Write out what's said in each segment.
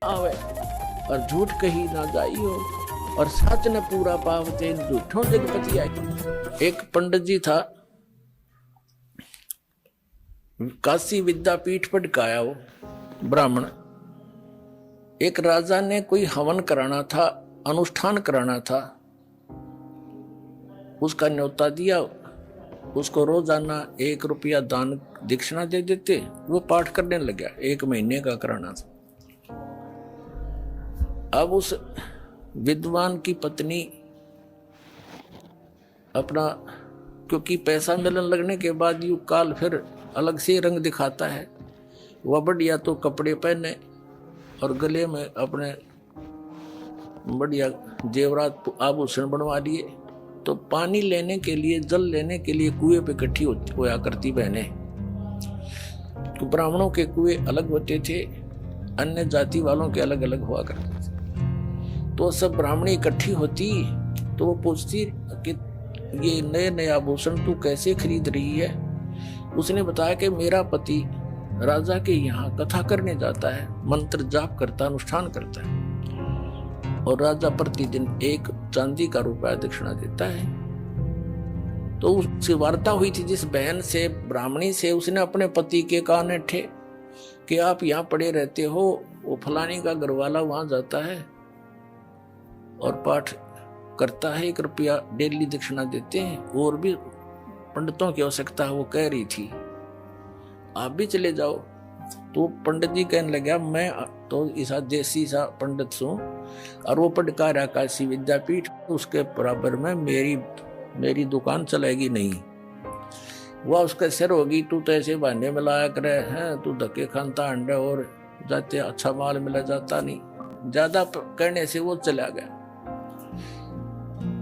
आवे और झूठ कही ना जाइयो और सच ने पूरा पावते झूठों जगपति आई। एक पंडित जी था, काशी विद्यापीठ पढ़काया वो ब्राह्मण। एक राजा ने कोई हवन कराना था, अनुष्ठान कराना था, उसका न्योता दिया। उसको रोजाना 1 रुपया दान दक्षिणा दे देते। वो पाठ करने लग गया, 1 महीने का कराना था। अब उस विद्वान की पत्नी अपना, क्योंकि पैसा मिलने लगने के बाद यू काल फिर अलग से रंग दिखाता है, वह बढ़िया तो कपड़े पहने और गले में अपने बढ़िया जेवरात आभूषण बनवा लिए। तो पानी लेने के लिए, जल लेने के लिए कुएं पे इकट्ठी होया करती बहनें। तो ब्राह्मणों के कुएं अलग होते थे, अन्य जाति वालों के अलग अलग हुआ करते थे। तो सब ब्राह्मणी इकट्ठी होती तो वो पूछती कि ये नए नए आभूषण तू कैसे खरीद रही है। उसने बताया कि मेरा पति राजा के यहाँ कथा करने जाता है, मंत्र जाप करता, अनुष्ठान करता है और राजा प्रतिदिन 1 चांदी का रुपया दक्षिणा देता है। तो उससे वार्ता हुई थी जिस बहन से, ब्राह्मणी से। उसने अपने पति के कान ठे कि आप यहाँ पड़े रहते हो, वो फलानी का घरवाला वहां जाता है और पाठ करता है, 1 रुपया डेली दक्षिणा देते हैं, और भी पंडितों की आवश्यकता है। वो कह रही थी आप भी चले जाओ। तो पंडित जी कहने लगा मैं तो ऐसा देसी सा पंडित हूँ और वो पढ़का रहा काशी विद्यापीठ, उसके बराबर में मेरी दुकान चलेगी नहीं। वह उसका सिर होगी, तू तो ऐसे बहाने में लाया करे हैं, तू धक्के खानता अंडे और जाते अच्छा माल मिला जाता नहीं। ज्यादा कहने से वो चला गया।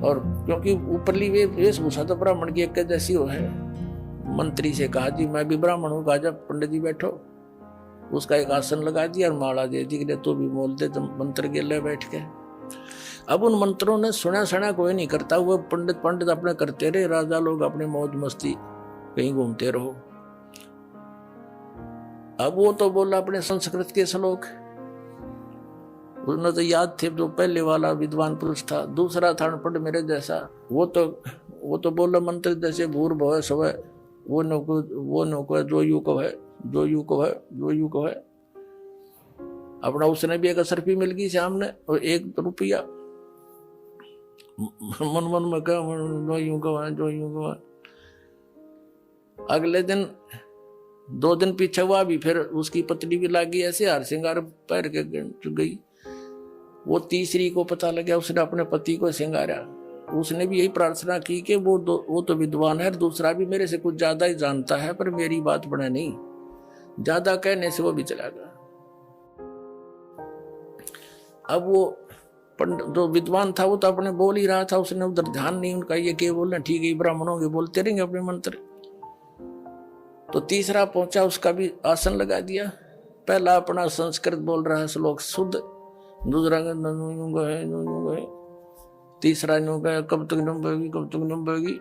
और क्योंकि ऊपरली वेशभूषा तो ब्राह्मण की एक जैसी हो है, मंत्री से कहा जी मैं भी ब्राह्मण हूँ, कहा जब पंडित जी बैठो। उसका एक आसन लगा दिया और माला दे दी कि तो भी मोल दे, तुम मंत्र के ले बैठ के। अब उन मंत्रों ने सुना कोई नहीं करता, वो पंडित अपने करते रहे, राजा लोग अपनी मौज मस्ती कहीं घूमते रहो। अब वो तो बोला अपने संस्कृत के श्लोक, उन्हें तो याद थे, जो पहले वाला विद्वान पुरुष था। दूसरा था अनपढ़ मेरे जैसा, वो तो बोला मंत्र जैसे भूर भव स्वय, वो नको है, जो यू को है, जो यू को है, जो यू को है। अपना उसने भी एक असरफी मिल गई सामने और 1 रुपया मन में क्या, जो यूं को है, जो यूं को है। अगले दिन 2 दिन पीछे हुआ भी, फिर उसकी पत्नी भी लागी ऐसे हार श्रृंगार पैर के गई। वो तीसरी को पता लगा, उसने अपने पति को श्रृंगारा। उसने भी यही प्रार्थना की कि वो तो विद्वान है, दूसरा भी मेरे से कुछ ज्यादा ही जानता है, पर मेरी बात बने नहीं। ज्यादा कहने से वो भी चला गया। अब वो जो विद्वान था वो तो अपने बोल ही रहा था, उसने उधर ध्यान नहीं उनका, ये क्या बोलना, ठीक है ब्राह्मणों के बोलते रहेंगे अपने मंत्र। तो तीसरा पहुंचा, उसका भी आसन लगा दिया। पहला अपना संस्कृत बोल रहा है श्लोक शुद्ध, दूसरा है, तीसरा कब तक नंबेगी, कब तक नंबेगी,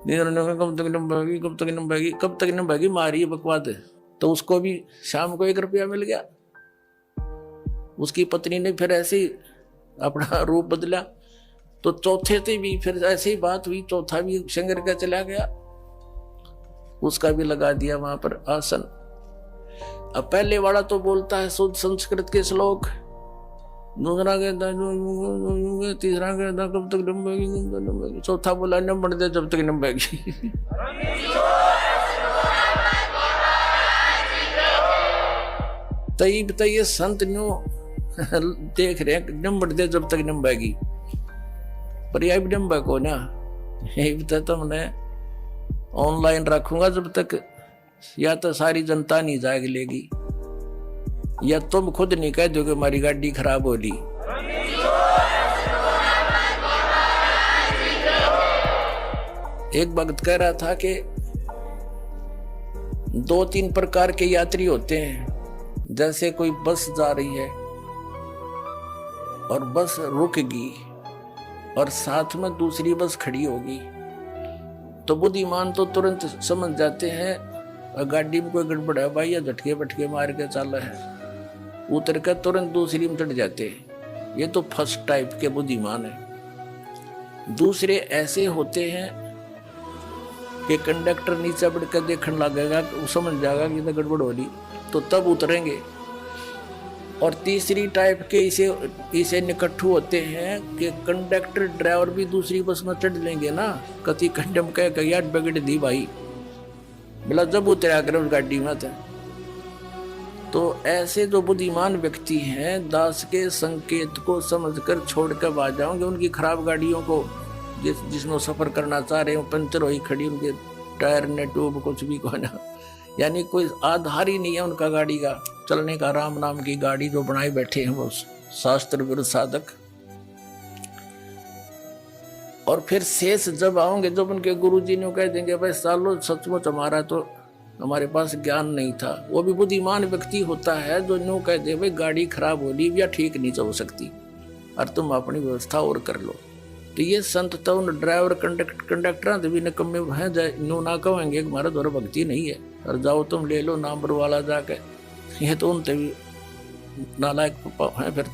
कब तक नंबेगी, कब तक नंबेगी, कब तक नंबेगी, मारी बकवाद। तो उसको भी शाम को 1 रुपया मिल गया। उसकी पत्नी ने फिर ऐसे ही अपना रूप बदला। तो चौथे से भी फिर ऐसे ही बात हुई, चौथा भी शंकर का चला गया, उसका भी लगा दिया वहां पर आसन। अब पहले वाला तो बोलता है शुद्ध संस्कृत के श्लोक, दूसरा कहता है, तीसरा कहता कब तक नंबेगी, चौथा बोला नंबर दे जब तक नंबेगी। तो ये संत न्यू देख रहे हैं, नंबर दे जब तक नंबेगी, पर यह भी नंबर को ना, यही तो तुमने ऑनलाइन रखूंगा जब तक, या तो सारी जनता नहीं जाग लेगी, या तुम खुद नहीं कह दोगे हमारी गाड़ी खराब हो ली। एक भक्त कह रहा था कि 2-3 प्रकार के यात्री होते हैं। जैसे कोई बस जा रही है और बस रुकेगी और साथ में दूसरी बस खड़ी होगी, तो बुद्धिमान तो तुरंत समझ जाते हैं गाड़ी में कोई गड़बड़ है भाई, या झटके बटके मार के चल है। उतर कर तुरंत दूसरी में चढ़ जाते हैं। ये तो फर्स्ट टाइप के बुद्धिमान है। दूसरे ऐसे होते हैं कि कंडक्टर नीचे बढ़ कर देखने लगेगा, वो समझ जाएगा कि इधर गड़बड़ हो रही, तो तब उतरेंगे। और तीसरी टाइप के इसे निकट्ठू होते हैं कि कंडक्टर ड्राइवर भी दूसरी बस में चढ़ लेंगे ना, कति कंडम कह यार बिगड़ दी भाई, बोला जब उतरा कर उस गाड़ी में था। तो ऐसे जो बुद्धिमान व्यक्ति हैं, दास के संकेत को समझकर छोड़ कर आ जाओगे उनकी खराब गाड़ियों को, जिसमें सफर करना चाह रहे हो, पंचर हुई खड़ी, उनके टायर ने ट्यूब कुछ भी कोई ना, यानी कोई आधार ही नहीं है उनका गाड़ी का चलने का। राम नाम की गाड़ी जो बनाए बैठे हैं वो शास्त्र विरुद्ध साधक। और फिर शेष जब आओगे, जब उनके गुरुजी ने कह देंगे भाई सालो सचमुच हमारा तो हमारे पास ज्ञान नहीं था, वो भी बुद्धिमान व्यक्ति होता है जो न्यू कह दे भाई गाड़ी खराब हो रही या ठीक नहीं चल सकती और तुम अपनी व्यवस्था और कर लो। तो ये संत तो उन ड्राइवर कंडक्टर भी निकम्मे हैं, न्यू ना कहेंगे हमारा द्वारा भक्ति नहीं है और जाओ तुम ले लो नंबर वाला जाके, ये तो उनसे भी नालायक हैं फिर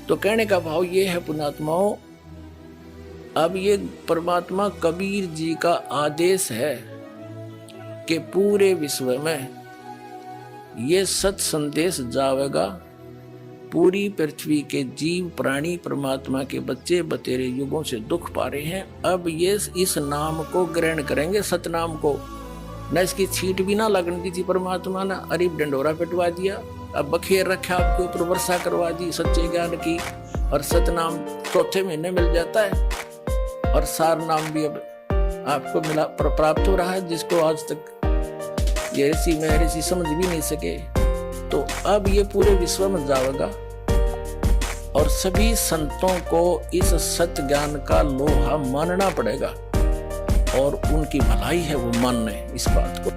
तो कहने का भाव ये है पुण्यात्माओं, अब ये परमात्मा कबीर जी का आदेश है कि पूरे विश्व में ये सत संदेश जावेगा, पूरी पृथ्वी के जीव प्राणी परमात्मा के बच्चे बतेरे युगों से दुख पा रहे हैं, अब ये इस नाम को ग्रहण करेंगे, सतनाम को। न इसकी छींट भी ना लगने दी थी परमात्मा ने, अरीब डंडोरा पिटवा दिया, अब बखेर रखा आपके ऊपर, वर्षा करवा दी सच्चे ज्ञान की, और सतनाम चौथे महीने मिल जाता है, और सार नाम भी अब आपको मिला प्राप्त हो रहा है, जिसको आज तक ये ऋषि में ऋषि समझ भी नहीं सके। तो अब ये पूरे विश्व में जाएगा और सभी संतों को इस सत्य ज्ञान का लोहा मानना पड़ेगा, और उनकी भलाई है वो मानने इस बात को।